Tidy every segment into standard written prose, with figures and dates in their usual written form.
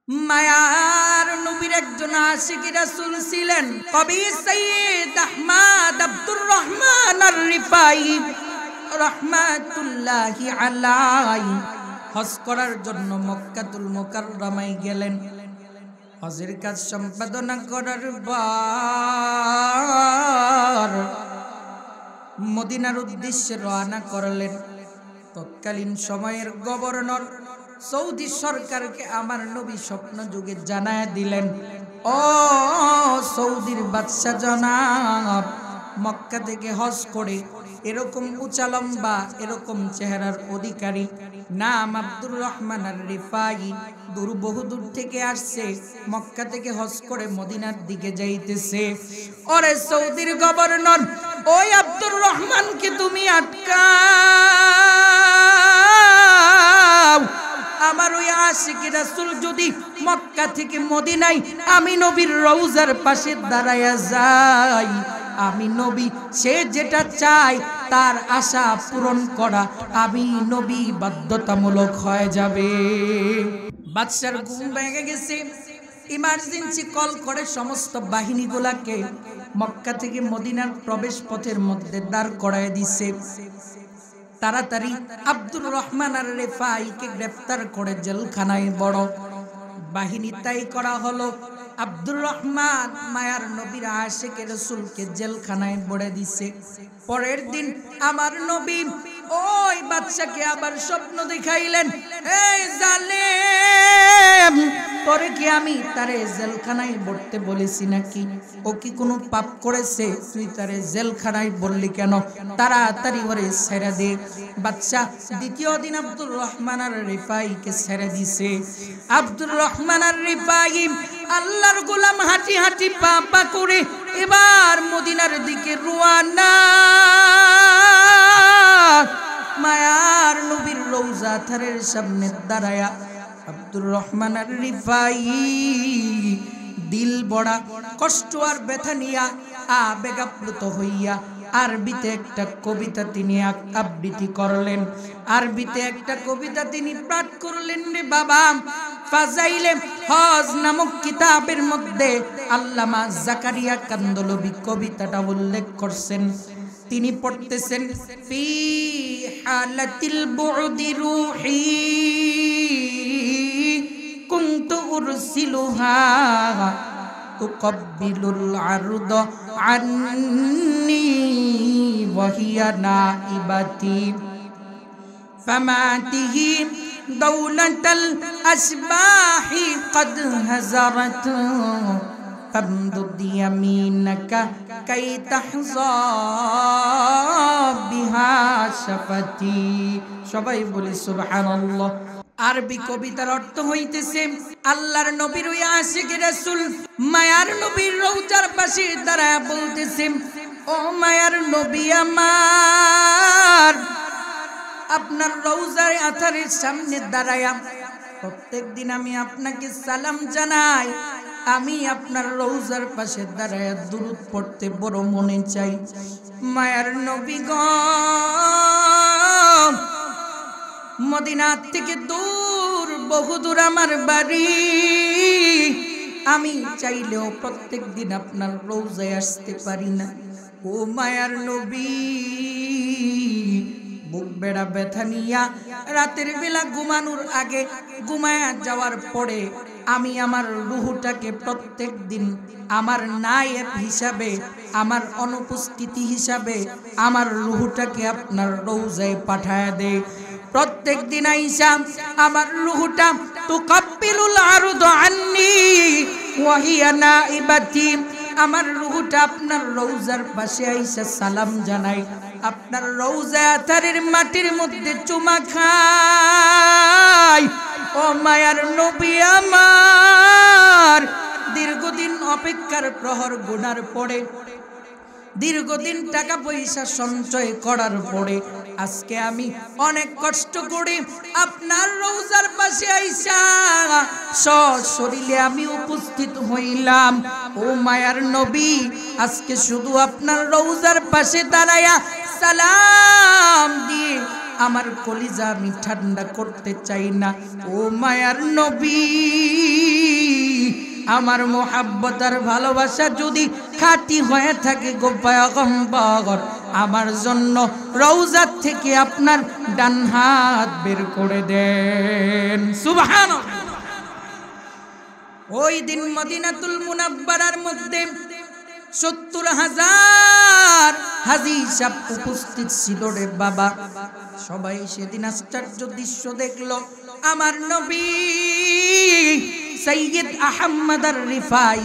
মায়ার নবীর একজন আশিক রাসূল ছিলেন কবি সৈয়দ আহমদ আব্দুর রহমান আর-রিফাই রাহমাতুল্লাহি আলাইহি হজ করার জন্য মক্কাতুল মুকাররমায় গেলেন। হজের কাজ সম্পাদনা করার পর মদিনার উদ্দেশ্যে রওনা করলেন। তৎকালীন সময়ের গভর্নর সৌদি সরকারকে আমার নবী স্বপ্ন যুগে জানায় দিলেন, ও সৌদির বাদশা জনাব, মক্কা থেকে হজ করে এরকম উঁচা লম্বা এরকম চেহারার অধিকারী নাম আব্দুর রহমান আর-রিফাই বহুদূর থেকে আসছে, মক্কা থেকে হজ করে মদিনার দিকে যাইতেছে। ওরে সৌদির গভর্নর, ওই আব্দুর রহমানকে তুমি আটকাও। আমার ওই আশিক রাসূল যদি মক্কা থেকে মদিনায় আমি নবীর রওজার পাশে দাঁড়ায়া যাই, আমি নবী সে যেটা চাই তার আশা পূরণ করা আমি নবী বাধ্যতামূলক হয়ে যাবে। বাদশার ঘুম ভেঙে গেছে, ইমার্জেন্সি কল করে সমস্ত বাহিনীগুলাকে মক্কা থেকে মদিনার প্রবেশ পথের মধ্যে দাঁড় করায় দিছে। তাড়াতাড়ি আব্দুর রহমান আর-রিফাইকে গ্রেফতার করে জেলখানায় বড় বাহিনী তাই করা হলো। আব্দুর রহমান মায়ার নবীর আশিক রাসূলকে জেলখানায় ভরে দিছে। পরের দিন আমার নবী ওই বাদশাকে আবার স্বপ্ন দেখাইলেন, এই জালেম, তোরে কি আমি তারে জেলখানায় ভরতে বলেছি নাকি? ও কি কোনো পাপ করেছে? তুই তারে জেলখানায় বললি কেন? তাড়াতাড়ি ওরে ছেড়ে দে। বাদশা দ্বিতীয় দিন আব্দুর রহমান আর-রিফাইকে ছেড়ে দিছে। আব্দুর রহমান আর-রিফাই আল্লাহর গোলাম হাঁটি হাঁটি পা পা করে এবার মদিনার দিকে রওনা। মায়ার নবীর রওজা থারের সামনে দাঁড়ায়া আব্দুর রহমান আর-রিফাই দিল বড়া কষ্ট আর ব্যথা নিয়া আবেগাপ্লুত হইয়া আরবিতে একটা কবিতা তিনি আবৃত্তি করলেন। আরবিতে একটা কবিতা তিনি পাঠ করলেন রে বাবা। ফাজাইলে হজ নামক কিতাবের মধ্যে আল্লামা জাকারিয়া কান্দলবি কবিতাটা উল্লেখ করছেন। তিনি পড়তেছেন, ফি হালাতিল বুদি রূহি কুনতু উরসিলুহা তুকব্বিলুল আরদ আন্নি ওয়া হিয়া নাইবাতি ফামাতিহি দৌলাতাল আসবাহি কদ হাজারাত ফামদুদ ইয়ামিনাকা কাই তাহযা বিহা শাফাতি। সবাই বলি সুবহানাল্লাহ। আরবি কবিতার অর্থ হইতেছে, আল্লাহর নবীর ওই আশিক রাসূল মায়ার নবীর রওজার পাশে দাঁড়ায় বলতেছে, ও মায়ার নবী আমার, আপনার রওজার আথারের সামনে দাঁড়ায়া প্রত্যেকদিন আমি আপনাকে সালাম জানাই। আমি আপনার রওজার পাশে দাঁড়ায়া দুরূদ পড়তে বড় মনে চাই। মায়ার নবী গো, মদিনা থেকে দূর, বহুদূর আমার বাড়ি। আমি চাইলেও প্রত্যেক দিন আপনার রওজায় আসতে পারি না। ও মায়ার নবী, বুক বেড়া ব্যথা নিয়া রাতের বেলা ঘুমানোর আগে, ঘুমায়া যাওয়ার পরে আমি আমার রুহটাকে প্রত্যেক দিন আমার নায়েব হিসাবে, আমার অনুপস্থিতি হিসাবে আমার রুহটাকে আপনার রওজায় পাঠায় দেয়। প্রত্যেক দিন আইসা আমার রুহটা তুকাব্বিলুল আরদ আন্নি ওয়া হিয়া নাইবাতি, আমার রুহটা আপনার রওজার পাশে আইসা সালাম জানাই, আপনার রওজা আথারের মাটির মধ্যে চুমা খাই। ও মায়ার নবী আমার, দীর্ঘদিন অপেক্ষার প্রহর গুনার পরে, দীর্ঘদিন টাকা পয়সা সঞ্চয় করার পরে আজকে আমি অনেক কষ্ট করে আপনার রওজার পাশে আইসা সশরীরে আমি উপস্থিত হইলাম। ও মায়ার নবী, আজকে শুধু আপনার রওজার পাশে দাঁড়ায়া সালাম দিয়ে আমার কলিজা আমি ঠান্ডা করতে চাই না। ও মায়ার নবী, আমার মোহাব্বত আর ভালোবাসা যদি খাঁটি হয়ে থাকে গো পয়গম্বর, আমার জন্য রওজা থেকে আপনার ডান হাত বের করে দেন। সুবহানাল্লাহ। ওই দিন মদিনাতুল মুনাব্বারার মধ্যে ৭০,০০০ হাজী সাহেব উপস্থিত ছিল রে বাবা। সবাই সেদিন আশ্চর্য দৃশ্য দেখলো। আমার নবী সৈয়দ আহমদ আর রিফাই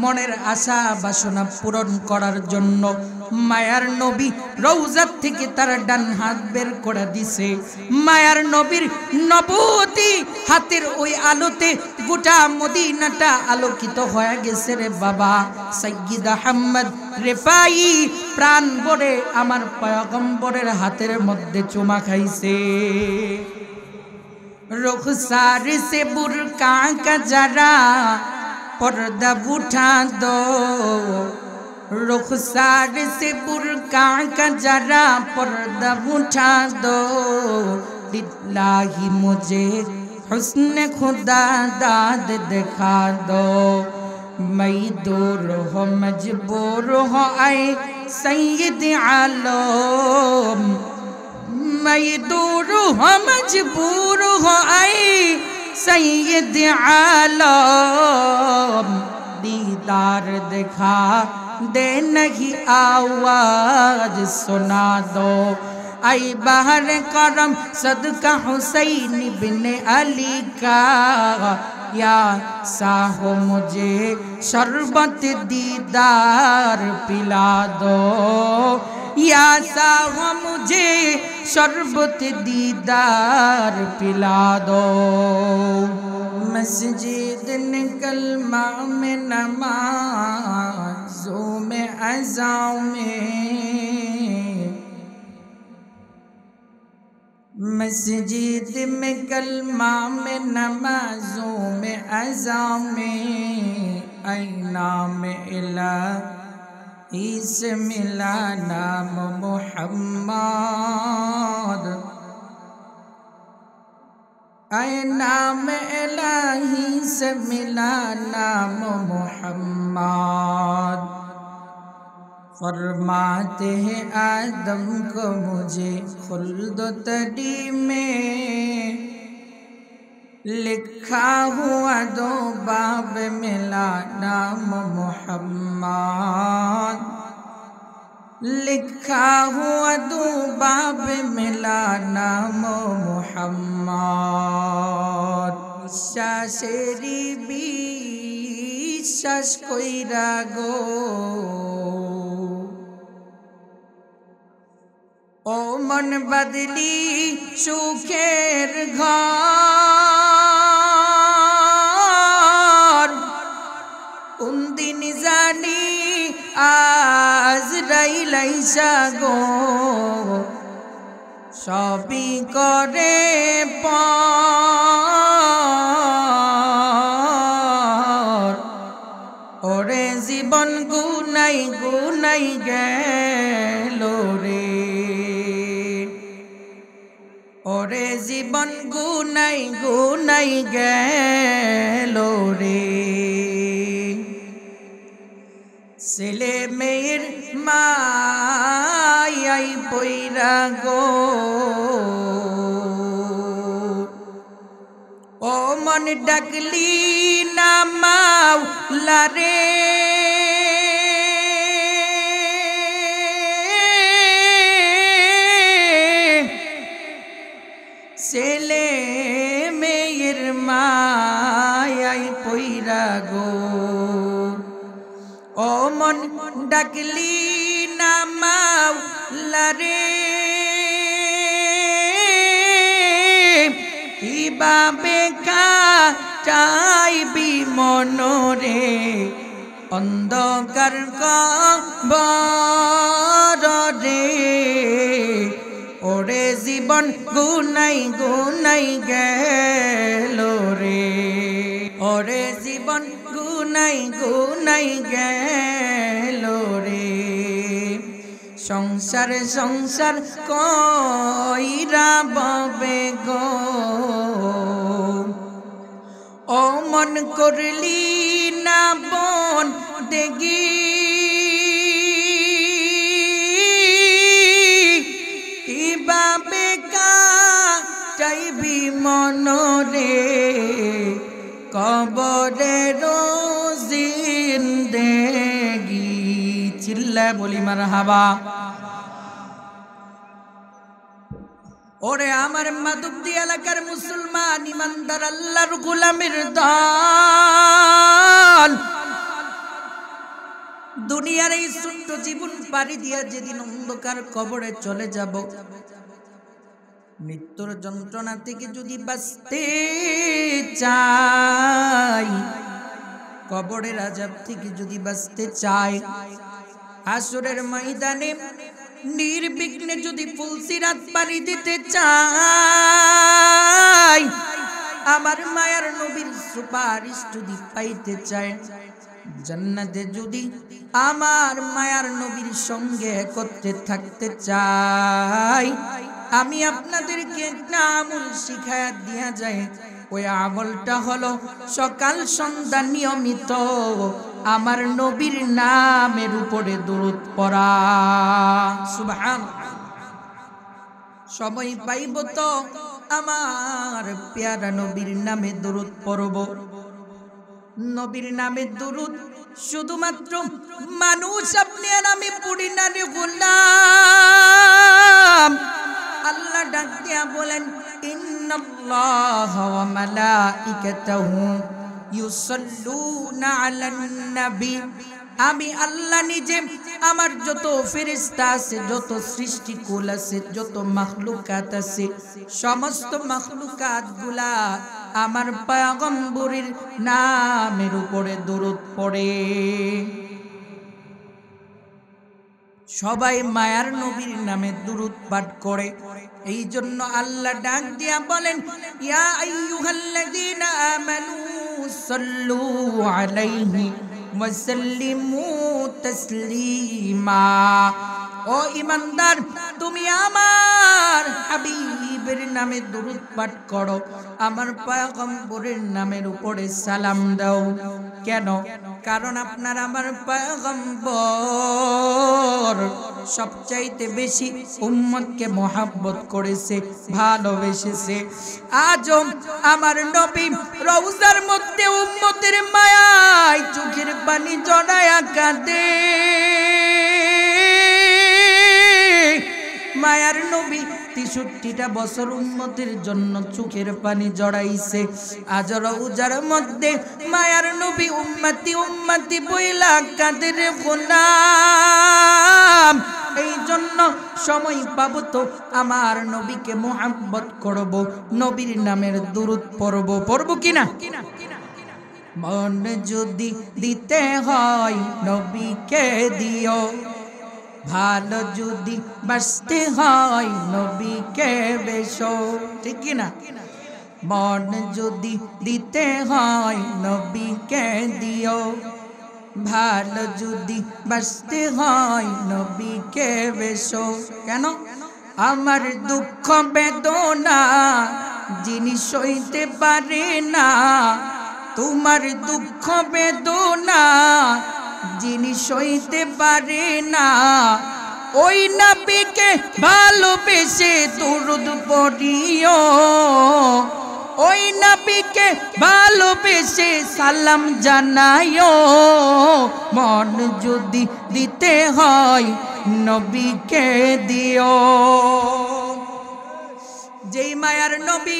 মনের আশা বাসনা পূরণ করার জন্য মায়ার নবী রওজা থেকে তার ডান হাত বের করে দিছে। মায়ার নবীর নবুয়তি হাতের ওই আলোতে গোটা মদিনাটা আলোকিত হয়ে গেছে রে বাবা। সৈয়দ আহমদ রিফাই প্রাণ ভরে আমার পয়গম্বরের হাতের মধ্যে চুমা খাইছে। रुखसार से बुरका का जरा पर्दा उठा दो, रुखसार से बुरका का जरा पर्दा उठा दो, दिखलाई मुझे हुस्न खुदा दाद दिखा दो, मैं दूर हो मजबूर हो आए सैयद आलम, मैं दूर हो मजबूर हो आए सैयद आलम, दीदार दिखा दे नहीं आवाज सुना दो, आई बाहर करम सदका हुसैन बिन अली का, या साहो मुझे शरबत दीदार पिला दो, या साहो मुझे शरबत दीदार पिला दो। मस्जिद निकल में नमाज़ों में अज़ाओं में, मस्जिद में कलमा में नमाज़ों में अज़ां में, ऐना में इलाही से मिला नाम मुहम्मद, ऐना में इलाही से मिला नाम मुहम्मद, फरमाते हैं आदम को मुझे खुल्द तरी में, लिखा हुआ दो बाब मिला नाम मुहम्मद, लिखा हुआ दो बाब मिला नाम मुहम्मद। शाशेरी বিশ্বাস কইরা গো ও মন বদলি সুখের ঘর, কোন দিন জানি আজরাইল আইসা গো, সবই করে পর, ওরে জীবন গুনাই গুনাই গেল রে, ওরে জীবন গুনাই গুনাই গেল রে। ছেলে মেয়ের মায়াই পইরা গো ও মন ডাকলি না মাওলা রে, ছেলে মেয়ের মায়াই পইরা গো ও মন ডাকলি না মাওলা রে, কিভাবে কাটাইবি মনরে অন্ধকার কবর রে, ওরে জীবন গুনাই গুনাই গেল রে, ওরে জীবন গুনাই গুনাই গেল রে। সংসার সংসার কইরা ববে গো ও মন করলি না বন দেগি কিভাবে কাটাইবি মনরে কবরে জিন্দেগি চিল্লা বলি মারহাবা। ওরে আমার মাধবদী এলাকার মুসলমান ইমানদার আল্লাহর গোলামের দল, দুনিয়ার এই ছোট্ট জীবন পাড়ি দিয়া যেদিন অন্ধকার কবরে চলে যাব, মৃত্যুর যন্ত্রণা থেকে যদি বাঁচতে চাই, কবরের আযাব থেকে যদি বাঁচতে চাই, হাসরের ময়দানে নির্বিঘ্নে যদি ফুলসিরাত পাড়ি দিতে চাই, আমার মায়ার নবীর সুপারিশ যদি পাইতে চাই, জান্নাতে যদি আমার মায়ার নবীর সঙ্গে একত্রে থাকতে চাই, আমি আপনাদেরকে একটা আমল শিখায়া দিয়া যায়। ওই আমলটা হলো সকাল সন্ধ্যা নিয়মিত আমার নবীর নামের উপরে দরুদ পড়া। সুবহানাল্লাহ। সময় পাইব তো আমার প্যারা নবীর নামে দরুদ পড়ব। নবীর নামে দরুদ শুধুমাত্র মানুষ আপনি আর আমি পড়ি না রে গোলাম। আল্লাহ ডাক দিয়া বলেন, ইন্নাল্লাহা ওয়া মালাইকাতাহু ইউসাল্লুনা আলান নবী। আমি আল্লাহ নিজে আমার যত ফেরেশতা আছে, যত সৃষ্টিকুল আছে, যত মাখলুকাত আছে, সমস্ত মাখলুকাত গুলা আমার পয়গম্বরের নামের উপরে দরুদ পড়ে। সবাই মায়ার নবীর নামে দুরূদ পাঠ করে। এই জন্য আল্লাহ ডাক দিয়া বলেন, ইয়া আইয়ুহাল্লাযীনা আমানু সাল্লু আলাইহি ওয়া সাল্লিমু তাসলিমা। ও ঈমানদার, তুমি আমার হাবিবের নামে দুরূদ পাঠ করো, আমার পয়গম্বরের নামের উপরে সালাম দাও। কেন? কারণ আপনার আমার পয়গম্বর সবচাইতে বেশি উম্মতকে মহব্বত করেছে, ভালোবেসেছে। আজও আমার নবী রওজার মধ্যে উম্মতের মায়ায় চোখের পানি জড়ায়া কাঁদে। মায়ার নবী ৬৩টা বছর উম্মতের জন্য চোখের পানি জড়াইছে। আজ রওজার মধ্যে মায়ার নবী উম্মতি উম্মতি বইলা কাঁদে রে গোলাম। এই জন্য সময় পাবো তো আমার নবীকে মুহাব্বত করব, নবীর নামের দুরূদ পড়ব। পড়ব কিনা? মন যদি দিতে হয় নবীকে দিও, ভালো যদি বাঁচতে হয় নবীকে বেশো। ঠিক কিনা? মন যদি দিতে হয় নবীকে দিও, ভালো যদি বাঁচতে হয় নবীকে বেশো। কেন? আমার দুঃখ বেদনা যিনি সইতে পারে না, তোমার দুঃখ বেদনা যিনি সইতে পারে না, ওই নবীকে ভালোবেসে দরুদ পড়িও, ওই নবীকে ভালোবেসে সালাম জানাইও। মন যদি দিতে হয় নবীকে দিও। যেই মায়ার নবী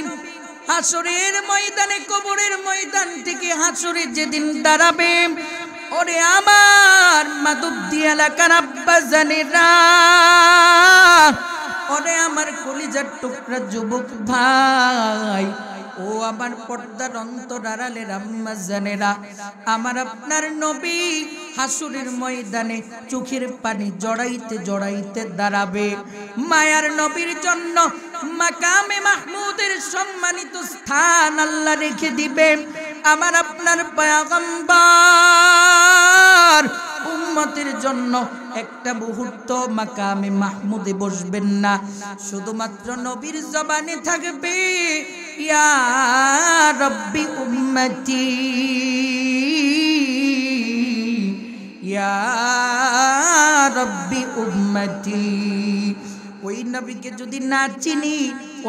হাসরের ময়দানে, কবরের ময়দান থেকে হাসরে যেদিন দাঁড়াবে, ওরে আমার মাধবদী এলাকার আব্বা জানেরা, ওরে আমার কলিজার টুকরা যুবক ভাই, ও আমার পর্দার অন্তরালের আম্মা জানেরা, আমার আপনার নবী হাসরের ময়দানে চোখের পানি জড়াইতে জড়াইতে দাঁড়াবে। মায়ার নবীর জন্য মাকামে মাহমুদের সম্মানিত স্থান আল্লাহ রেখে দিবে। আমার আপনার পয়গম্বর উম্মতের জন্য একটা মুহূর্ত মাকামে মাহমুদে বসবেন না, শুধুমাত্র নবীর জবানে থাকবে ইয়া রব্বি উম্মতি ইয়া রব্বি উম্মতি। ওই নবীকে যদি না চিনি,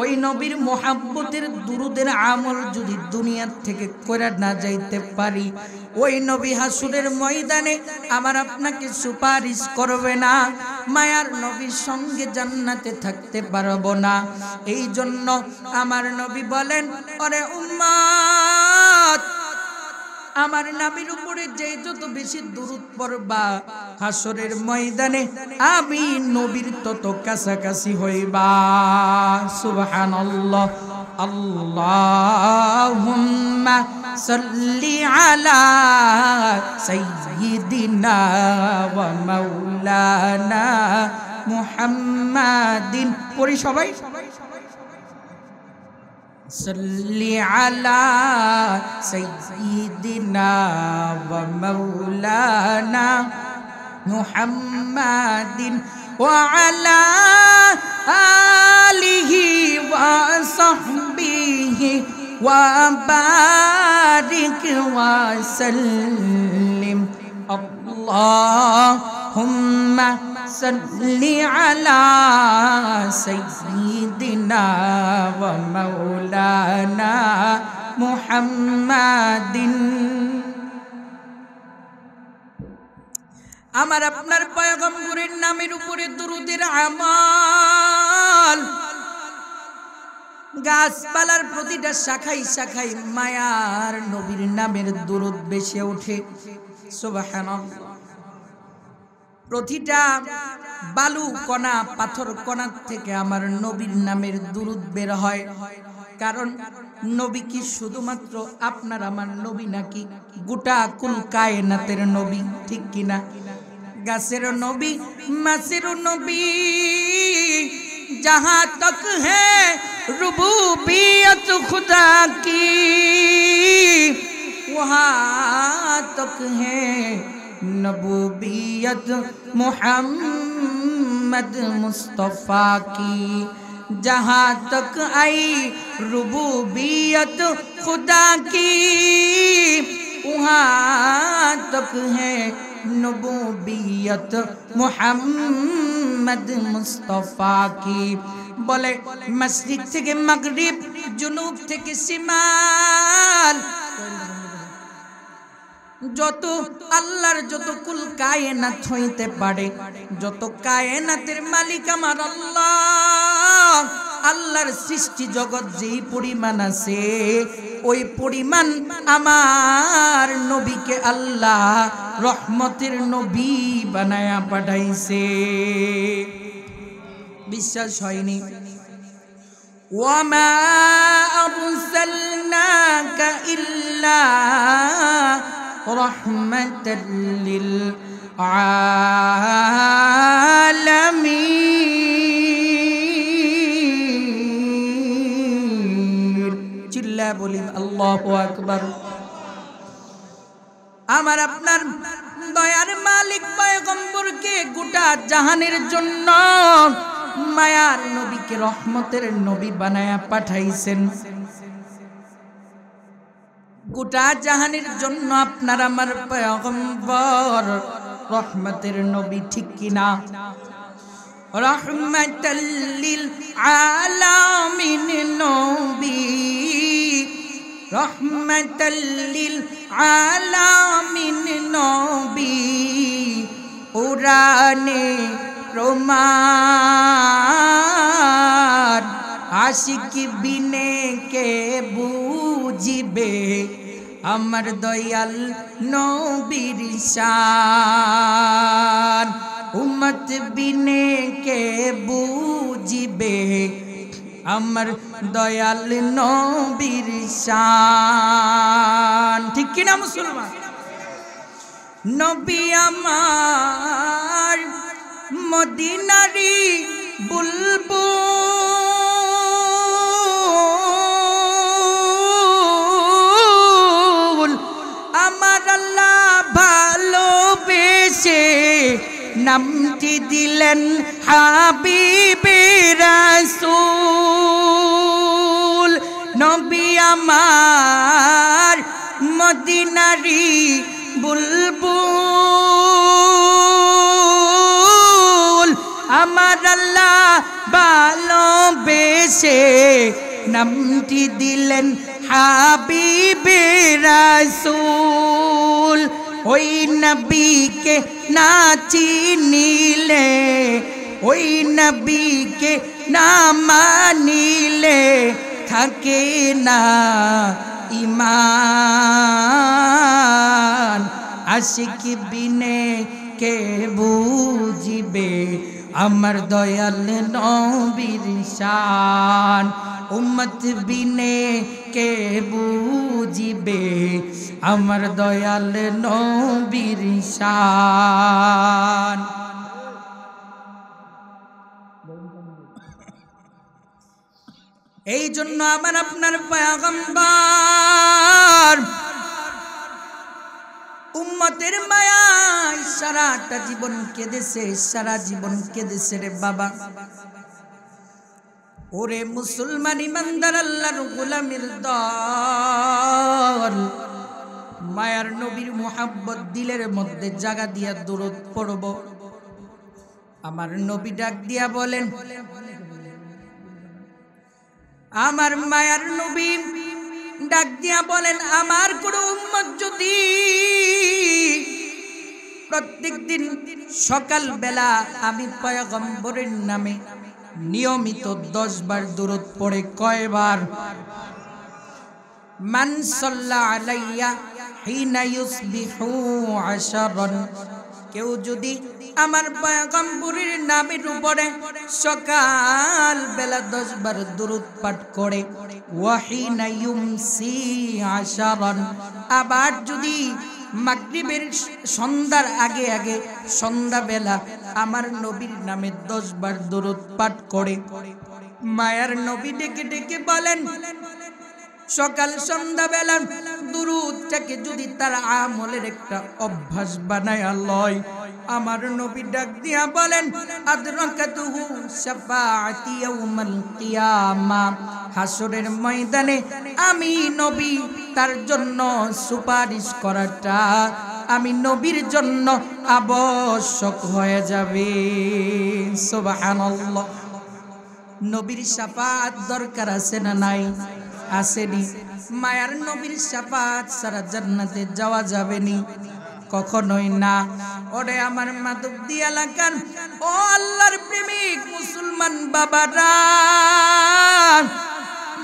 ওই নবীর মোহাব্বতের দুরুদের আমল যদি দুনিয়ার থেকে করে না যাইতে পারি, ওই নবী হাসুরের ময়দানে আমার আপনাকে সুপারিশ করবে না, মায়ার নবীর সঙ্গে জান্নাতে থাকতে পারবো না। এই জন্য আমার নবী বলেন, ওরে উম্মত, আমার নবীর উপরে যে যত বেশি দুরূদ পড়বা, হাসরের ময়দানে আমি নবীর তত কাছাকাছি হইবা। সুবহানাল্লাহ। আল্লাহুম্মা সাল্লি আলা সাইয়্যিদিনা ওয়া মাওলানা মুহাম্মাদিন। পড়ি সবাই, সাল্লি আলা সাইয়্যিদিনা ওয়া মাওলানা মুহাম্মাদিন ওয়া আলা আলিহি ওয়া সাহবিহি ওয়া বারিক ওয়া সাল্লিম। আল্লাহুম্মা সাল্লি আলা সাইয়্যিদিনা ওয়া মাওলানা মুহাম্মাদিন। আমার আপনার পয়গম্বরের নামের উপরে দুরূদের আমল, গাছপালার প্রতিটা শাখায় শাখায় মায়ার নবীর নামের দুরূদ বেশি ওঠে। সুবহানাল্লাহ। প্রতিটা বালু কণা, পাথর কণা থেকে আমার নবীর নামের দুরূদ বের হয়। কারণ নবী কি শুধুমাত্র আপনার আমার নবী নাকি গোটা কুল কায়নাতের নবী? ঠিক কিনা? গাছের নবী, মাছের নবী, जहाँ तक है रुबूबियत खुदा की वहाँ तक है नबूबियत मुहम्मद मुस्तफ़ा की। जहाँ तक आई रुबूबियत खुदा की वहाँ तक है नबूबियत मुहम्मद मुस्तफ़ा की। बोले मशरिक থেকে মাগরিব, জুনুব থেকে শিমাল, যত আল্লাহর যত কুল কায়নাত হইতে পারে, যত কায়নাতের মালিক আমার আল্লাহ, আল্লাহর সৃষ্টি জগৎ যেই পরিমাণ আছে ওই পরিমাণ আমার নবীকে আল্লাহ রহমতের নবী বানায়া পাঠাইছে। বিশ্বাস হয়নি? ওয়ামা আরসালনাকা ইল্লা রাহমাতাল লিল আলামিন। চিল্লা বলি আল্লাহু আকবার। আমার আপনার দয়ার মালিক পয়গম্বরকে গোটা জাহানের জন্য মায়ার নবীকে রহমতের নবী বানায়া পাঠাইছেন। গোটা জাহানের জন্য আপনার আমার পয়গম্বর রহমতের নবী, ঠিক কিনা? রহমাতাল লিল আলামিন নবী, রহমাতাল লিল আলামিন নবী, কুরআনে প্রমাণ আশিক বিনে কে বুঝিবে আমার দয়াল নবীর শান। উম্মত বিনে কে বুঝিবে আমার দয়াল নবীর শান। ঠিক কিনা মুসলমান? নবী আমার মদিনারি বুলবুল, আমার আল্লাহ ভালোবেসে নামটি দিলেন হাবিবে রাসূল। নবী আমার মদিনারি বুলবুল আমার আল্লাহ ভালোবেসে নামটি দিলেন হাবিবে রাসূল ওই নবীকে না চিনিলে ওই নবীকে না মানিলে থাকে না ঈমান আশিক বিনে কে বুঝিবে আমার দয়াল নবীর শান উম্মত বিনে কে বুঝিবে আমার দয়াল নবীর শান এই জন্য আমার আপনার পয়গম্বর উম্মতের মায়ায় সারাটা জীবন কেঁদেছে সারা জীবন কেঁদেছে রে বাবা ওরে মুসলমান ইমানদার আল্লাহর গোলামের দল মায়ার নবীর মুহাব্বত দিলের মধ্যে জায়গা দিয়া দরুদ পড়ব আমার নবী ডাক দিয়া বলেন আমার মায়ার নবী ডাক দিয়া বলেন আমার কোন উম্মত যদি প্রত্যেকদিন সকাল বেলা আমি পয়গম্বরের নামে নিয়মিত 10 বার দরুদ পড়ে কয়বার মান সাল্লা আলাইয়া হিনা ইউসবিহু আশারান কেউ যদি আমার পয়গম্বরের নামের উপরে সকাল বেলা 10 বার দরুদ পাঠ করে ওয়াহিনা ইউমসি আশারান আবার যদি মাগরিবের সন্ধ্যার আগে আগে সন্ধ্যা বেলা আমার নবীর নামে 10 বার দরুদ পাঠ করে মায়ার নবী ডেকে ডেকে বলেন সকাল সন্ধ্যা বেলা দুরূদটাকে যদি তার আমলের একটা অভ্যাস বানায় লয় আমার নবী ডাক দিয়া বলেন আদরাকাতুহু শাফাআতি ইয়াউমাল কিয়ামা হাসরের ময়দানে আমি নবী তার জন্য সুপারিশ করাটা আমি নবীর জন্য আবশ্যক হয়ে যাবে সুবহানাল্লাহ নবীর শাফাআত দরকার আছে না নাই আসেনি মায়ার নবীর শাফাআত ছাড়া জান্নাতে যাওয়া যাবে নি কখনোই না ওরে আমার মাধবদী এলাকার ও আল্লাহর প্রেমিক মুসলমান বাবারা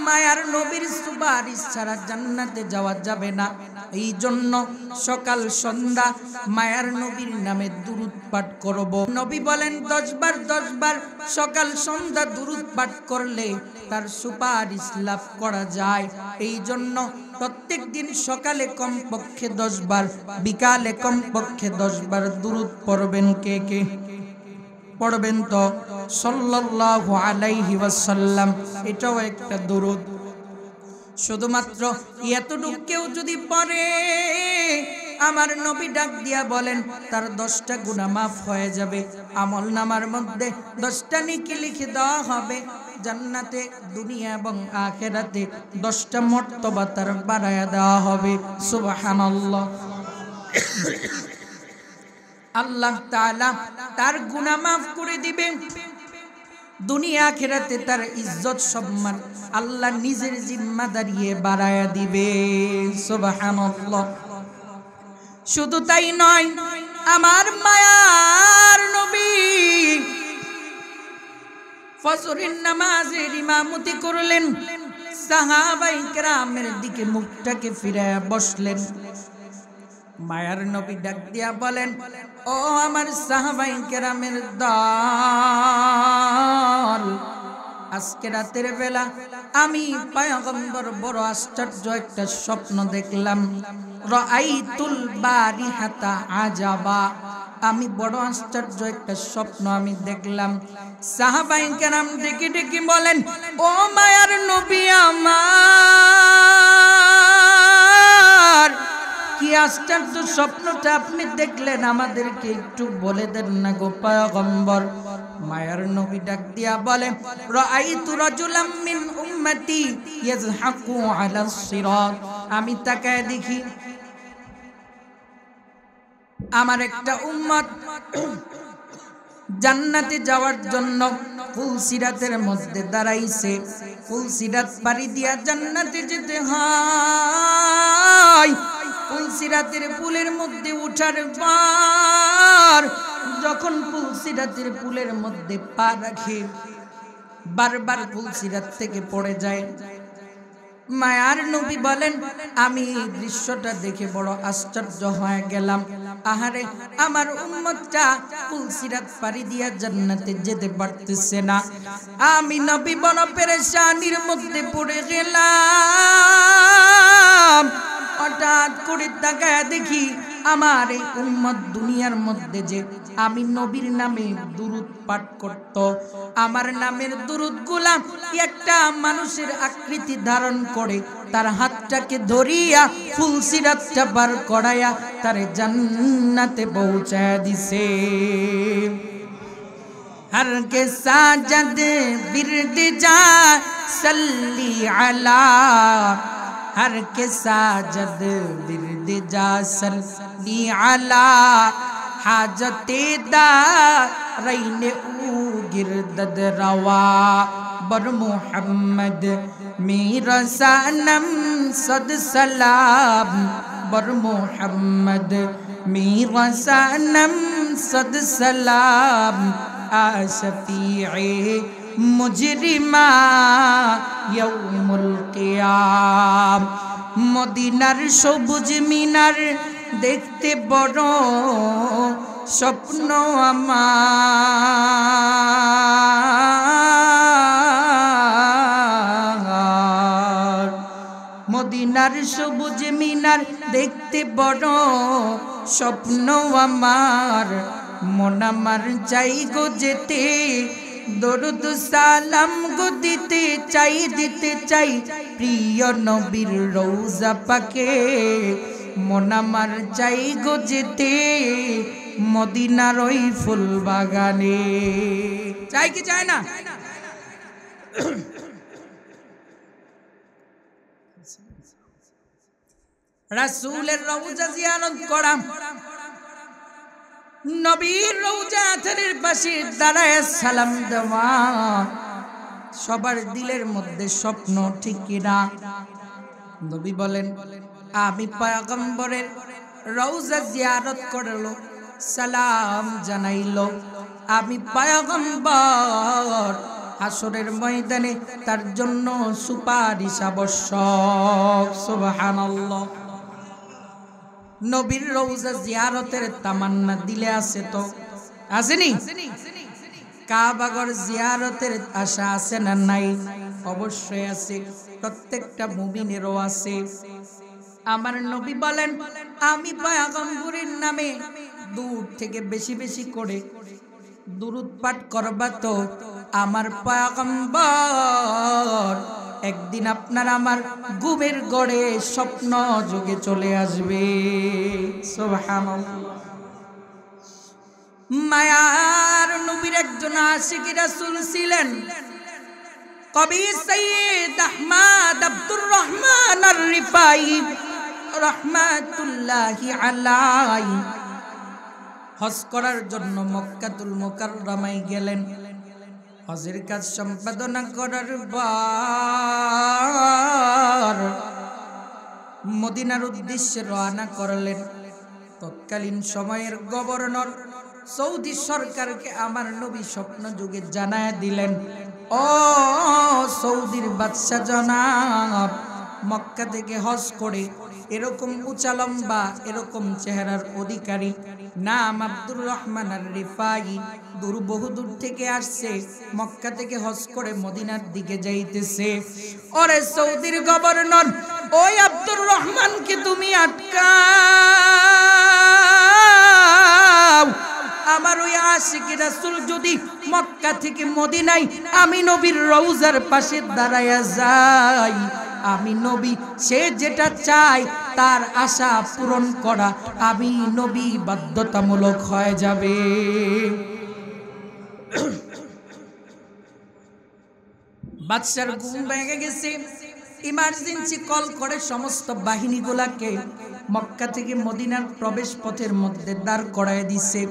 মায়ার নবীর সুপারিশ ছাড়া জান্নাতে যাওয়া যাবে না এই জন্য সকাল সন্ধ্যা মায়ার নবীর নামে দুরূদ পাঠ করব নবী বলেন 10 বার সকাল সন্ধ্যা দুরূদ পাঠ করলে তার সুপারিশ লাভ করা যায় এই জন্য প্রত্যেক দিন সকালে কমপক্ষে 10 বার বিকালে কমপক্ষে 10 বার দুরূদ পড়বেন কে কে পড়বেন তো সাল্লাল্লাহু আলাইহি ওয়াসাল্লাম এটাও একটা দুরূদ শুধুমাত্র এতটুকু কেউ যদি পড়ে আমার নবী ডাক দিয়া বলেন তার 10টা গুনাহ মাফ হয়ে যাবে আমলনামার মধ্যে 10টা নেকি লিখে দেওয়া হবে জান্নাতে দুনিয়া এবং আখিরাতে 10টা মর্তবা তার বাড়ায়া দেওয়া হবে সুবহানাল্লাহ আল্লাহ তাআলা তার গুনাহ মাফ করে দিবেন দুনিয়া আখিরাতে তার ইজ্জত সম্মান আল্লাহ নিজের জিম্মাদারি বাড়ায়া দিবে সুবহানাল্লাহ শুধু তাই নয় আমার মায়ার নবী ফজরের নামাজের ইমামতি করলেন সাহাবায়ে কেরামের দিকে মুখটাকে ফিরায়া বসলেন মায়ার নবী ডাক দিয়া বলেন ও আমার সাহাবায়ে কেরামের দল আজকে রাতের বেলা আমি পয়গম্বর বড় আশ্চর্য একটা স্বপ্ন দেখলাম রাআইতুল বারিহাতা আজাবা আমি বড় আশ্চর্য একটা স্বপ্ন আমি দেখলাম সাহাবায়ে কেরাম ডেকে ডেকে বলেন ও মায়ার নবী আমার কি আশ্চর্য স্বপ্নটা আপনি দেখলেন, আমাদেরকে একটু বলে দেন না গো পয়গম্বর। মায়ার নবী ডাক দিয়া বলে, রাআইতু রাজুলাম মিন উম্মতি ইয়াজহাকু আলা সিরাত। আমি তাকায় দেখি আমার একটা উম্মত জান্নাতে যাওয়ার জন্য ফুলসিরাতের মধ্যে দাঁড়াইছে। ফুলসিরাত পাড়ি দিয়া জান্নাতে যেতে হয়। ফুলসিরাতের পুলের মধ্যে উঠার পর যখন ফুলসিরাতের পুলের মধ্যে পা রাখে, বারবার ফুলসিরাত থেকে পড়ে যায়। মায়ার নবী বলেন, আমি দৃশ্যটা দেখে বড় আশ্চর্য হয়ে গেলাম। আহারে, আমার উম্মতটা ফুলসিরাত পাড়ি দিয়া জান্নাতে যেতে পারতেছে না। আমি নবী বড় পেরেশানির মধ্যে পড়ে গেলাম। হঠাৎ করে তাকায় দেখি আমার এই উম্মত দুনিয়ার মধ্যে যে আমি নবীর নামে দুরূদ পাঠ করত, আমার নামের দুরূদগুলা একটা মানুষের আকৃতি ধারণ করে তার হাতটাকে ধরিয়া ফুলসিরাতটা পার করায়া তারে জান্নাতে পৌঁছায় দিছে। हर के साजद बिरद जा सल्ली अला, हर के साजद बिरद जा सल्ली अला, हाजते दारैन ऊ गिरदद रवा, बर मुहम्मद मेरा सनम सद सलाम, बर मुहम्मद मेरा सनम सद सलाम, आशफीए मुजरिमा यौमुल कियाम। মদিনার সবুজ মিনার দেখতে বড় স্বপ্ন আমার, মদিনার সবুজ মিনার দেখতে বড় স্বপ্ন আমার, মন আমার চাই গো যেতে, দরুদ সালাম গো দিতে চাই প্রিয় নবীর রওজা পাকে, মন আমার চাই গো যেতে মদিনার ওই ফুল বাগানে। চাই কি চায় না? রাসূলের রওজা জিয়ারত করা, নবীর রওজা আথারের পাশে দাঁড়ায় সালাম দেওয়া, সবার দিলের মধ্যে স্বপ্ন, ঠিক কিনা? নবী বলেন, আমি পয়গম্বরের রওজা জিয়ারত করলো, সালাম জানাইলো, আমি পয়গম্বর হাসরের ময়দানে তার জন্য সুপারিশ আবশ্যক। সুবহানাল্লাহ। নবীর রওজা জিয়ারতের তামান্না দিলে আছে তো আসেনি? কাবাগর জিয়ারতের আশা আছে না নাই? অবশ্যই আছে, প্রত্যেকটা মুমিনেরও আছে। আমার নবী বলেন, আমি পয়গম্বরের নামে দূর থেকে বেশি বেশি করে দুরূদ পাঠ করবা তো আমার পয়গম্বর একদিন আপনার আমার ঘুমের গড়ে স্বপ্ন যোগে চলে আসবে। সুবহানাল্লাহ। মায়ার নবীর একজন আশিক রাসূল ছিলেন, কবি সৈয়দ আহমদ আব্দুর রহমান আর-রিফাই রাহমাতুল্লাহি আলাইহি হজ করার জন্য মক্কাতুল মুকাররমায় গেলেন। হজের কাজ সম্পাদনা করার পর মদিনার উদ্দেশ্যে রওনা করলেন। তৎকালীন সময়ের গভর্নর সৌদি সরকারকে আমার নবী স্বপ্ন যুগে জানায় দিলেন, ও সৌদির বাদশা জনাব, মক্কা থেকে হজ করে এরকম উঁচা লম্বা এরকম চেহারার অধিকারী নাম আব্দুর রহমান আর-রিফাই বহুদূর থেকে আসছে, মক্কা থেকে হজ করে মদিনার দিকে যাইতেছে। ওরে সৌদির গভর্নর, ওই আব্দুর রহমানকে তুমি আটকাও। আমার ওই আশিক রাসূল যদি মক্কা থেকে মদিনায় আমি নবীর রওজার পাশে দাঁড়ায়া যাই, আমি নবী সে যেটা চাই তার আশা পূরণ করা আমি নবী বাধ্যতামূলক হয়ে যাবে। বাদশার ঘুম ভেঙে গেছে, ইমার্জেন্সি কল করে সমস্ত বাহিনীগুলাকে মক্কা থেকে মদিনার প্রবেশ পথের মধ্যে দাঁড় করায় দিছে।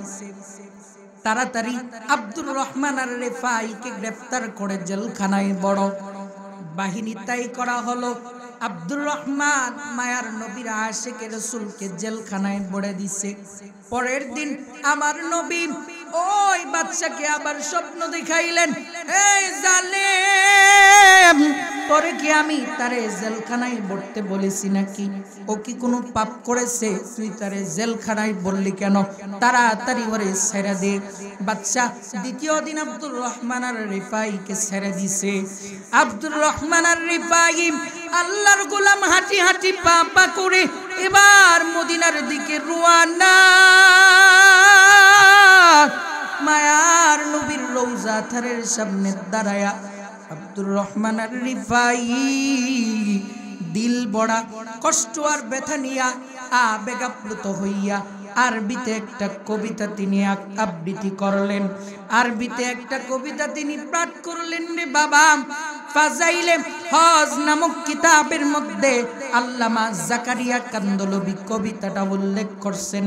তাড়াতাড়ি আব্দুর রহমান আর রেফাইকে গ্রেফতার করে জেলখানায় বড় বাহিনী তাই করা হলো। আব্দুর রহমান মায়ার নবীর আশিকে রাসূলকে জেলখানায় বড়ে দিছে। পরের দিন আমার নবী ওই বাদশাকে আবার স্বপ্ন দেখাইলেন, এই জালেম, তোরে কি আমি তারে জেলখানায় বলতে বলেছি নাকি? ও কি কোনো পাপ করেছে? তুই তারে জেলখানায় বললি কেন? তাড়াতাড়ি ওরে ছেড়ে দে। বাদশা দ্বিতীয় দিন আব্দুর রহমান আর রিফাইকে ছেড়ে দিছে। আব্দুর রহমান আর রিফাই আল্লাহর গোলাম হাঁটি হাঁটি পা পা করে এবার মদিনার দিকে রওনা। মায়ার নবীর রওজা থারের সামনে দাঁড়ায়া আব্দুর রহমান আর রিফাই দিল বড়া কষ্ট আর ব্যথা নিয়া আবেগাপ্লুত হইয়া আরবিতে একটা কবিতা তিনি আবৃত্তি করলেন। আরবিতে একটা কবিতা তিনি পাঠ করলেন রে বাবা। ফাজাইলে হজ নামক কিতাবের মধ্যে আল্লামা জাকারিয়া কান্দলবি কবিতাটা উল্লেখ করছেন।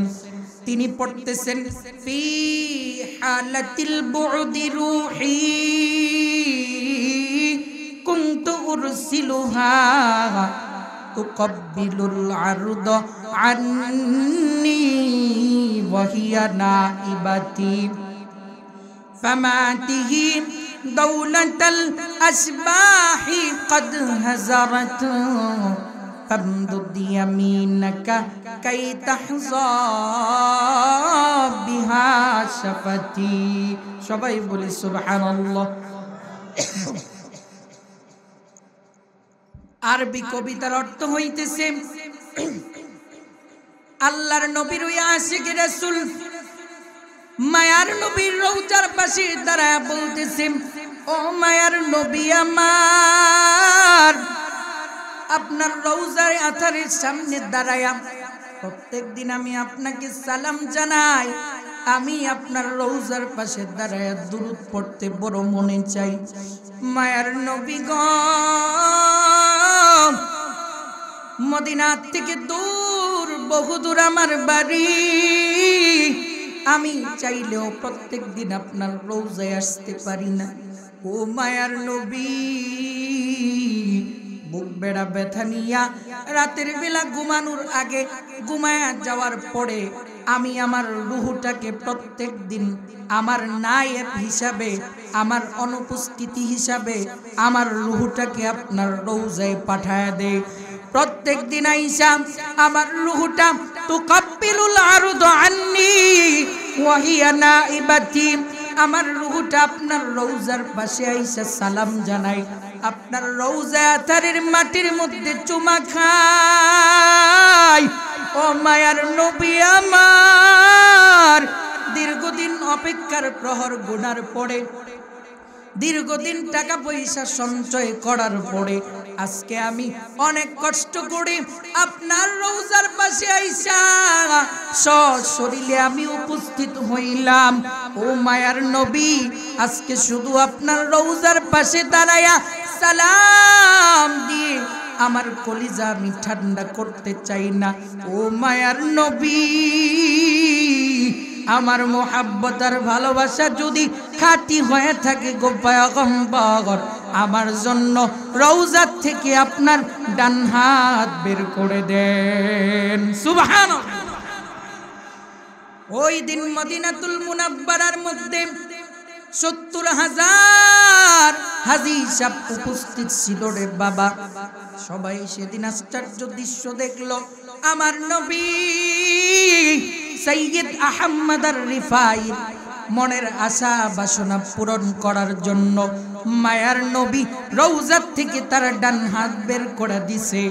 তিনি পড়তেছেন, ফি হালাতিল বুদি রূহি কুনতু উরসিলুহা তুকব্বিলুল আরদ আন্নি ওয়া হিয়া নাইবাতি ফামাতিহি দৌলাতাল আসবাহি কদ হাজারাত ফামদুদ ইয়ামিনাকা কাই তাহযা বিহা শাফাতি। সবাই বলি সুবহানাল্লাহ। আরবি কবিতার অর্থ হইতেছে, আল্লাহর নবীর ওই আশিক রাসূল মায়ার নবীর রওজার পাশে দাঁড়ায় বলতেছে, ও মায়ার নবী আমার, আপনার রওজার আথারের সামনে দাঁড়ায়া প্রত্যেকদিন আমি আপনাকে সালাম জানাই। আমি আপনার রওজার পাশে দাঁড়ায়া দুরূদ পড়তে বড় মনে চাই। মায়ার নবী গো, মদিনা থেকে দূর, বহুদূর আমার বাড়ি। আমি চাইলেও প্রত্যেক দিন আপনার রওজায় আসতে পারি না। ও মায়ার নবী, বুক বেড়া ব্যথা নিয়া রাতের বেলা ঘুমানোর আগে, ঘুমায়া যাওয়ার পরে আমি আমার রুহটাকে প্রত্যেক দিন আমার নায়েব হিসাবে, আমার অনুপস্থিতি হিসাবে আমার রুহটাকে আপনার রওজায় পাঠায় দে। প্রত্যেক দিন আইসা আমার রুহটা তুকাব্বিলুল আরদ আন্নি ওয়া হিয়া নাইবাতি, আমার রুহটা আপনার রওজার পাশে আইসা সালাম জানাই, আপনার রওজা আথারের মাটির মধ্যে চুমা খাই। ও মায়ার নবী আমার, দীর্ঘদিন অপেক্ষার প্রহর গোনার পরে, দীর্ঘদিন টাকা পয়সা সঞ্চয় করার পরে আজকে আমি অনেক কষ্ট করে আপনার রওজার পাশে আইসা সশরীরে আমি উপস্থিত হইলাম। ও মায়ার নবী, আজকে শুধু আপনার রওজার পাশে দাঁড়ায়া সালাম দিয়ে আমার কলিজা আমি ঠান্ডা করতে চাই না। ও মায়ার নবী, আমার মোহাব্বত আর ভালোবাসা যদি খাঁটি হয়ে থাকে গো পয়গম্বর, আমার জন্য রওজা থেকে আপনার ডান হাত বের করে দেন। সুবহানাল্লাহ। ওই দিন মদিনাতুল মুনাব্বারার মধ্যে ৭০,০০০ হাজী সাহেব উপস্থিত ছিল রে বাবা। সবাই সেদিন আশ্চর্য দৃশ্য দেখলো। আমার নবী সৈয়দ আহমদ আর রিফাই মনের আশা বাসনা পূরণ করার জন্য মায়ার নবী রওজা থেকে তার ডান হাত বের করে দিছে।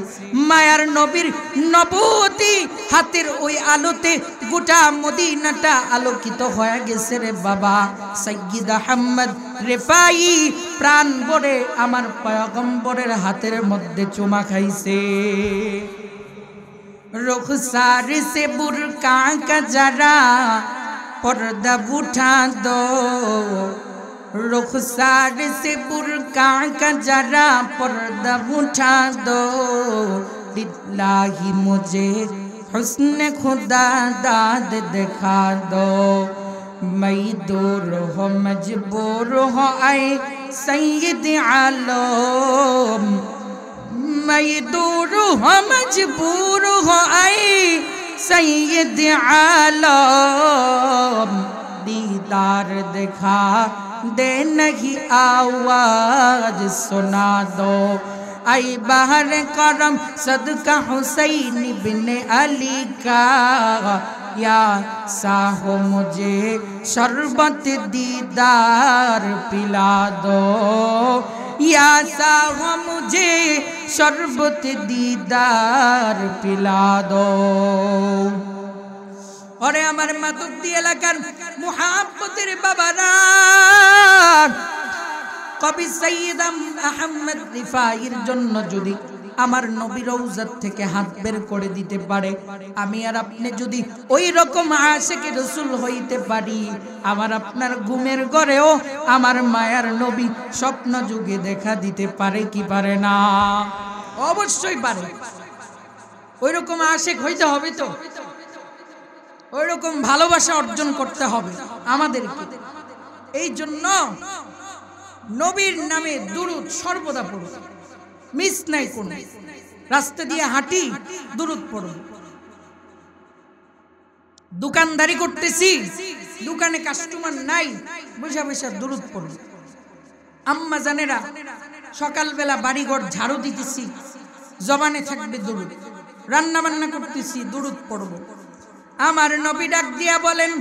মায়ার নবীর নবুয়তি হাতের ওই আলোতে গোটা মদিনাটা আলোকিত হয়ে গেছে রে বাবা। সৈয়দ আহমদ রিফাই প্রাণ ভরে আমার পয়গম্বরের হাতের মধ্যে চুমা খাইছে। रुखसार से बुर्का का जरा पर्दा उठा दो, रुखसार से बुर्का का जरा पर्दा उठा दो, दिलाही मुझे हुस्न खुदा दाद दिखा दो, मैं दूर हो मजबूर हो आए सैयद आलम, मैं दूर हो मजबूर हो आए सैयद आलम, दीदार दिखा दे नहीं आवाज सुना दो, आई बाहर करम सदका हुसैन बिन अली का, या साहो मुझे शरबत दीदार पिला दो, या साहो मुझे शरबत दीदार पिला दो। और আমার মাতুব্দি এলাকার মুহাব্বতের বাবারা, কবি সৈয়দ আহমদ রিফাইর জন্য যদি আমার নবী রওজাত থেকে হাত বের করে দিতে পারে, আমি আর আপনি যদি ওই রকম আশিক রাসূল হইতে পারি, আমার আপনার ঘুমের ঘরেও আমার মায়ার নবী স্বপ্ন যুগে দেখা দিতে পারে কি পারে না? অবশ্যই পারে। ওই রকম আশিক হইতে হবে, তো ওই রকম ভালোবাসা অর্জন করতে হবে আমাদেরকে। এই জন্য নবীর নামে দুরূদ সর্বদা পড়ো, মিস নাই কোন। রাস্তা দিয়ে হাঁটি দুরূদ পড়ো, দোকানদারি করতেছি দোকানে কাস্টমার নাই, বসে বসে দুরূদ পড়ো। আম্মা জানেরা সকালবেলা বাড়িঘর ঝাড়ু দিতেছি, জবানে থাকবে দুরূদ। রান্না বান্না করতেছি দুরূদ পড়বো। আমার নবী ডাক দিয়া বলেন,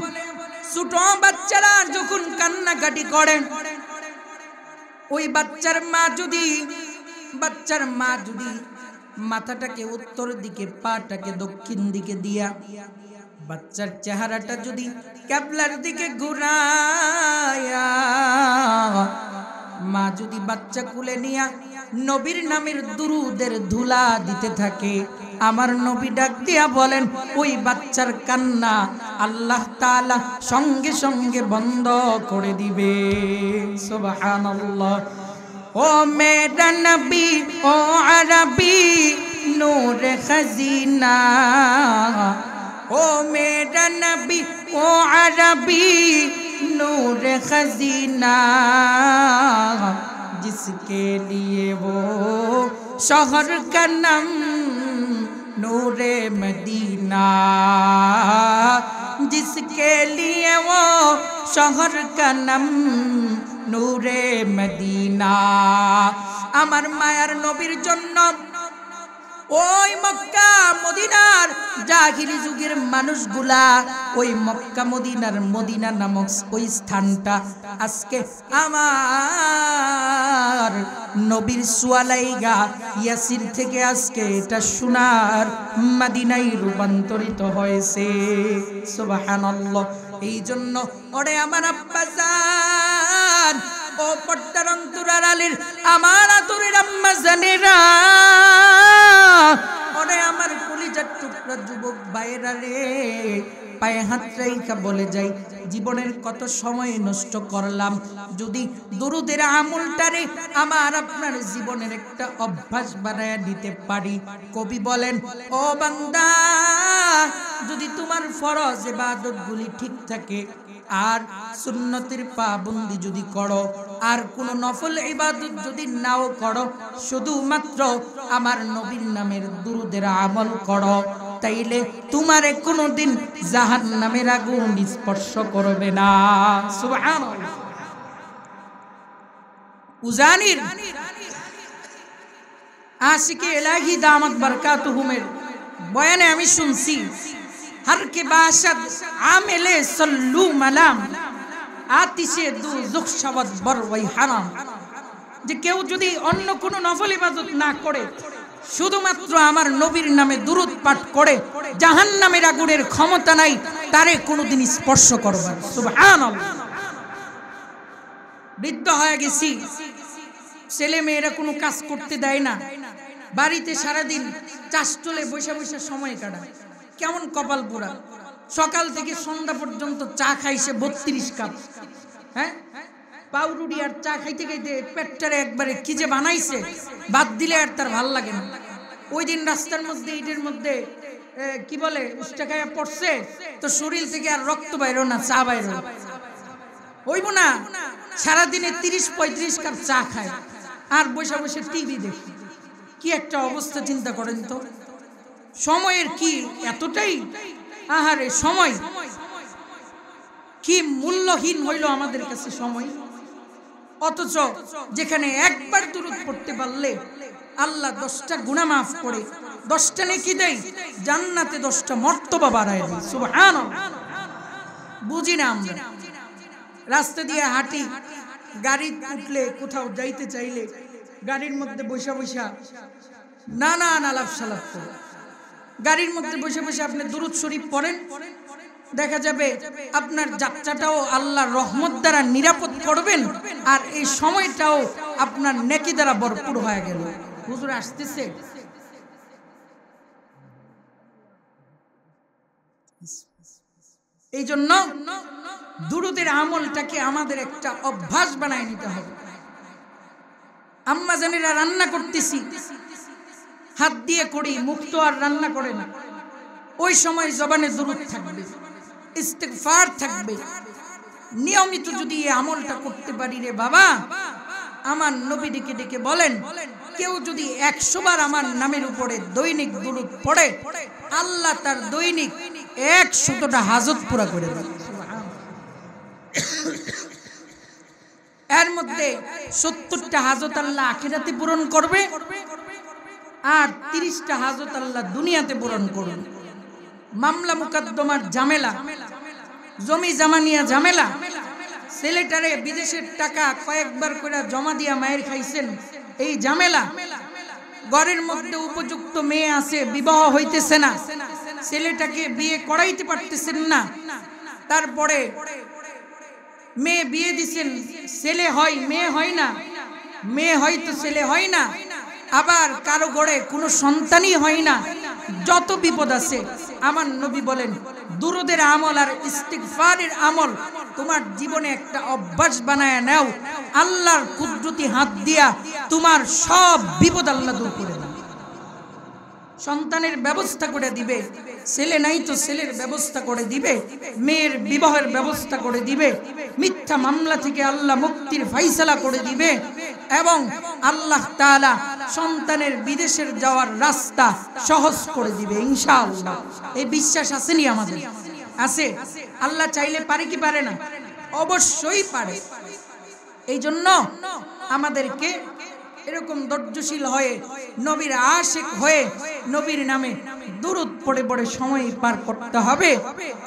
ছোট বাচ্চারা যখন কান্নাকাটি করে, ওই বাচ্চার মা যদি মাথাটাকে উত্তর দিকে পাটাকে দক্ষিণ দিকে দিয়া, বাচ্চার চেহারাটা যদি ক্যাবলার দিকে ঘুরায়া, মা যদি বাচ্চা কুলে নিয়া নবীর নামের দুরূদের ধুলা দিতে থাকে, আমার নবী ডাক দিয়া বলেন, ওই বাচ্চার কান্না আল্লাহ তাআলা সঙ্গে সঙ্গে বন্ধ করে দিবে। সুবহানাল্লাহ। ও মেরা নবী ও আরবি নূর খজিনা, ও মেরা নবী ও আরবি नूर खजीना, जिसके लिए वो शहर का नाम नूरे मदीना, जिसके लिए वो शहर का नाम नूरे मदीना। আমার মায়ার নবীর জন্য ওই মক্কা মদিনার জাহিলি যুগের মানুষগুলা ওই মক্কা মদিনার মদিনা নামক ওই স্থানটা আজকে আমার নবীর সুয়ালাইগা ইয়াসির থেকে আজকে এটা সোনার মদিনায় রূপান্তরিত হয়েছে। সুবহানাল্লাহ। এই জন্য ওরে আমার আব্বা জান, ও পর্দার অন্তরার আলীর আমার আতুরের আম্মা জানেরা, ওরে আমার কলিজার টুকরা যুবক ভাইরা রে, পায়ে হাত রেখা বলে যাই, জীবনের কত সময় নষ্ট করলাম, যদি দুরূদের আমলটারে আমার আপনার জীবনের একটা অভ্যাস বানায় দিতে পারি। কবি বলেন, ও বান্দা, যদি তোমার ফরজ ইবাদতগুলি ঠিক থাকে আর সুন্নতের পাবন্দি যদি করো, আর কোন নফল ইবাদত যদি নাও করো, শুধুমাত্র আমার নবীর নামের দুরূদের আমল করো, তাইলে তোমারে কোনদিন জাহান্নামের আগুন স্পর্শ করবে না। সুবহানাল্লাহ। উজানির আশিকে ইলাহি দামাত বারকাতুহুমের বয়ানে আমি শুনছি, हर के बाशद आमिले सल्लू मलाम आतिशे দুযুখ শবদ বর ওই হারাম, যে কেউ যদি অন্য কোনো নফল ইবাদত না করে, শুধুমাত্র আমার নবীর নামে দুরূদ পাঠ করে, জাহান্নামের আগুনের ক্ষমতা নাই তারে কোনোদিন স্পর্শ করবে না। সুবহানাল্লাহ। বৃদ্ধ হয়ে গেছি, ছেলে মেয়েরা কোনো কাজ করতে দেয় না, বাড়িতে সারাদিন চাষটলে বসে বসে সময় কাটায়, কেমন কপাল পোড়া। সকাল থেকে সন্ধ্যা পর্যন্ত চা খাইছে 32 কাপ। হ্যাঁ, পাউরুটি আর চা খাইতে খাইতে পেটটারে একবারে কি যে বানাইছে, বাদ দিলে আর তার ভাল লাগে না। ওই দিন রাস্তার মধ্যে ইটের মধ্যে কি বলে উষ্টা খাইয়া পড়ছে, তো শরীর থেকে আর রক্ত বাইরো না, চা বাইরো হইব না। সারাদিনে 30-35 কাপ চা খায় আর বসে বসে টিভি দেখে। কি একটা অবস্থা চিন্তা করেন তো। সময়ের কি এতটাই আহারে, সময় কি মূল্যহীন হইল আমাদের কাছে সময়। অথচ যেখানে একবার দুরূদ পড়তে পারলে আল্লাহ 10টা গুনাহ মাফ করে, 10টা নেকি দেয়, জান্নাতে 10টা মর্তবা বাড়ায় দেয়। সুবহানাল্লাহ। বুঝি না আমরা, রাস্তা দিয়ে হাঁটি, গাড়ি উঠলে কোথাও যাইতে চাইলে গাড়ির মধ্যে বসে বসে নানান আলাপ সালাপ করে, গাড়ির মধ্যে বসে বসে আপনি দুরূদ শরীফ পড়েন, দেখা যাবে আপনার যাত্রাটাও আল্লাহর রহমত দ্বারা নিরাপদ করবেন, আর এই সময়টাও আপনার নেকি দ্বারা ভরপুর হয়ে গেল। হুজুর আসতেছে, এই জন্য দুরূদের আমলটাকে আমাদের একটা অভ্যাস বানায় নিতে হবে। আম্মা জানেরা রান্না করতেছি, হাত দিয়ে করি, মুখ তো আর রান্না করে না, ওই সময় জবানে দুরূদ থাকবে, ইস্তিগফার থাকবে। নিয়মিত যদি এই আমলটা করতে পারি, রে বাবা, আমার নবী ডেকে ডেকে বলেন, কেউ যদি 100 বার আমার নামের উপরে দৈনিক দুরূদ পড়ে, আল্লাহ তার দৈনিক 100টা হাজত পুরা করে দেন। এর মধ্যে 70টা হাজত আল্লাহ আখিরাতে পূরণ করবে, আর 30টা হাজত আল্লাহ দুনিয়াতে পূরণ করবে। মামলা মুকদ্দমার ঝামেলা, জমি জমা নিয়ে ঝামেলা, ছেলেটারে বিদেশের টাকা কয়েকবার করে জমা দিয়া মায়ের খাইছেন, এই ঝামেলা, ঘরের মধ্যে উপযুক্ত মেয়ে আছে, বিবাহ হইতেছে না, ছেলেটাকে বিয়ে করাইতে পারতেছেন না, তারপরে মেয়ে বিয়ে দিছেন, ছেলে হয় মেয়ে হয় না, মেয়ে হয়তো ছেলে হয় না, আবার কারো ঘরে কোনো সন্তানই হয় না, যত বিপদ আছে, আমার নবী বলেন দুরূদের আমল আর ইস্তিগফারের আমল তোমার জীবনে একটা অভ্যাস বানায় নাও, আল্লাহর কুদরতি হাত দিয়া তোমার সব বিপদ আল্লাহ দূর করে দেবে। সন্তানের ব্যবস্থা করে দিবে, ছেলে নাই তো ছেলের ব্যবস্থা করে দিবে, মেয়ের বিবাহের ব্যবস্থা করে দিবে, মিথ্যা মামলা থেকে আল্লাহ মুক্তির ফাইসালা করে দিবে, এবং আল্লাহ তাআলা সন্তানের বিদেশের যাওয়ার রাস্তা সহজ করে দিবে ইনশাআল্লাহ। এই বিশ্বাস আসেনি আমাদের? আছে। আল্লাহ চাইলে পারে কি পারে না? অবশ্যই পারে। এই জন্য আমাদেরকে এরকম ধৈর্যশীল হয়ে, নবীর আশিক হয়ে, নবীর নামে দুরূদ পড়ে পড়ে সময় পার করতে হবে,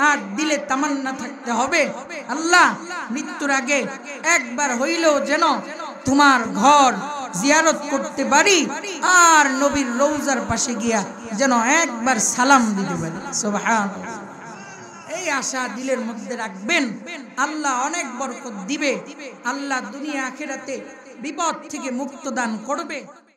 আর দিলে তামান্না থাকতে হবে, আল্লাহ মৃত্যুর আগে একবার হইলেও যেন তোমার ঘর জিয়ারত করতে পারি, আর নবীর রওজার পাশে গিয়া যেন একবার সালাম দিতে পারি। সুবহানাল্লাহ। এই আশা দিলের মধ্যে রাখবেন, আল্লাহ অনেক বরকত দিবে, আল্লাহ দুনিয়া আখিরাতে বিপদ থেকে মুক্ত দান করবে।